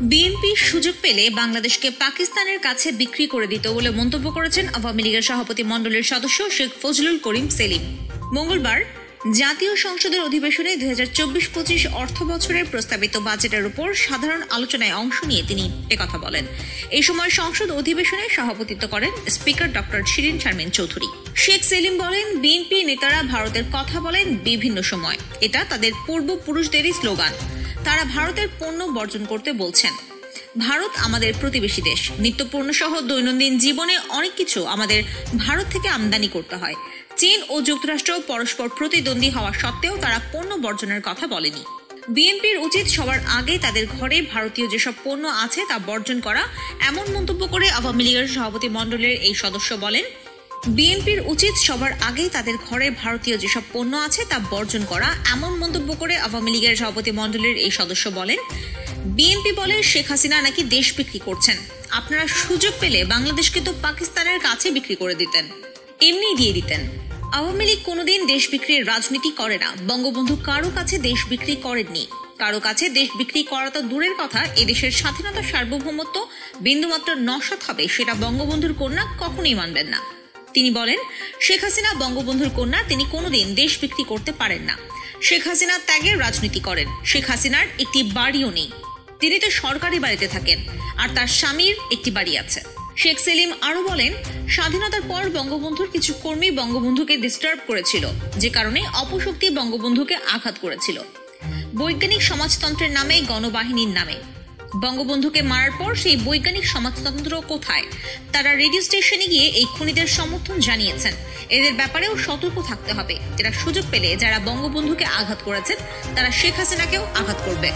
BNP সুযোগ পেলে বাংলাদেশকে পাকিস্তানের কাছে বিক্রি করে দিত বলে মন্তব্য করেছেন আওয়ামী লীগের সভাপতি মণ্ডলীর সদস্য শেখ ফজলুল করিম সেলিম। মঙ্গলবার জাতীয় সংসদের অধিবেশনে 2024-25 অর্থ বছরের প্রস্তাবিত বাজেটের উপর সাধারণ আলোচনায় অংশ নিয়ে তিনি একথা বলেন। এই সময় সংসদ অধিবেশনে সভাপতিত্ব করেন স্পিকার ডক্টর শিরিন শারমিন চৌধুরী। শেখ সেলিম বলেন, বিএনপি নেতারা ভারতের কথা বলেন বিভিন্ন সময়, এটা তাদের পূর্বপুরুষদেরই স্লোগান। তারা ভারতের পণ্য বর্জন করতে বলছেন। ভারত আমাদের প্রতিবেশী দেশ, নিত্যপণ্য সহ দৈনন্দিন জীবনে অনেক কিছু আমাদের ভারত থেকে আমদানি করতে হয়। চীন ও যুক্তরাষ্ট্র পরস্পর প্রতিদ্বন্দ্বী হওয়া সত্ত্বেও তারা পণ্য বর্জনের কথা বলেনি। বিএনপির উচিত সবার আগে তাদের ঘরে ভারতীয় যেসব পণ্য আছে তা বর্জন করা, এমন মন্তব্য করে আওয়ামী লীগের সভাপতি মণ্ডলের এই সদস্য বলেন, বিএনপির উচিত সবার আগে তাদের ঘরে ভারতীয় যেসব পণ্য আছে তা বর্জন করা, এমন মন্তব্য করে আওয়ামী লীগের সভাপতি মণ্ডলের এই সদস্য বলেন, বিএনপি বলে শেখ হাসিনা নাকি দেশ বিক্রি করছেন। আপনারা সুযোগ পেলে বাংলাদেশকে তো পাকিস্তানের কাছে বিক্রি করে দিতেন, এমনি দিয়ে দিতেন। আওয়ামী লীগ কোনোদিন দেশ বিক্রির রাজনীতি করে না। বঙ্গবন্ধু কারো কাছে দেশ বিক্রি করেননি। কারো কাছে দেশ বিক্রি করা তো দূরের কথা, এদেশের স্বাধীনতা সার্বভৌমত্ব বিন্দুমাত্র নস্যাৎ হবে সেটা বঙ্গবন্ধুর কন্যা কখনোই মানবেন না। তিনি বলেন, শেখ হাসিনা বঙ্গবন্ধুর কন্যা, তিনি কোনোদিন দেশ বিক্রি করতে পারেন না। শেখ হাসিনা ত্যাগের রাজনীতি করেন। শেখ হাসিনার একটি বাড়িও নেই, তিনি তো সরকারি বাড়িতে থাকেন, আর তার স্বামীর একটি বাড়ি আছে। শেখ সেলিম আরো বলেন, স্বাধীনতার পর বঙ্গবন্ধুর কিছু কর্মী বঙ্গবন্ধুকে ডিস্টার্ব করেছিল, যে কারণে অপশক্তি বঙ্গবন্ধুকে আঘাত করেছিল। বৈজ্ঞানিক সমাজতন্ত্রের নামে, গণবাহিনীর নামে। বঙ্গবন্ধুকে মারার পর সেই বৈজ্ঞানিক সমাজতন্ত্র কোথায়? তারা রেডিও স্টেশনে গিয়ে এই খুনিদের সমর্থন জানিয়েছেন। এদের ব্যাপারেও সতর্ক থাকতে হবে। এরা সুযোগ পেলে যারা বঙ্গবন্ধুকে আঘাত করেছেন, তারা শেখ হাসিনাকেও আঘাত করবে।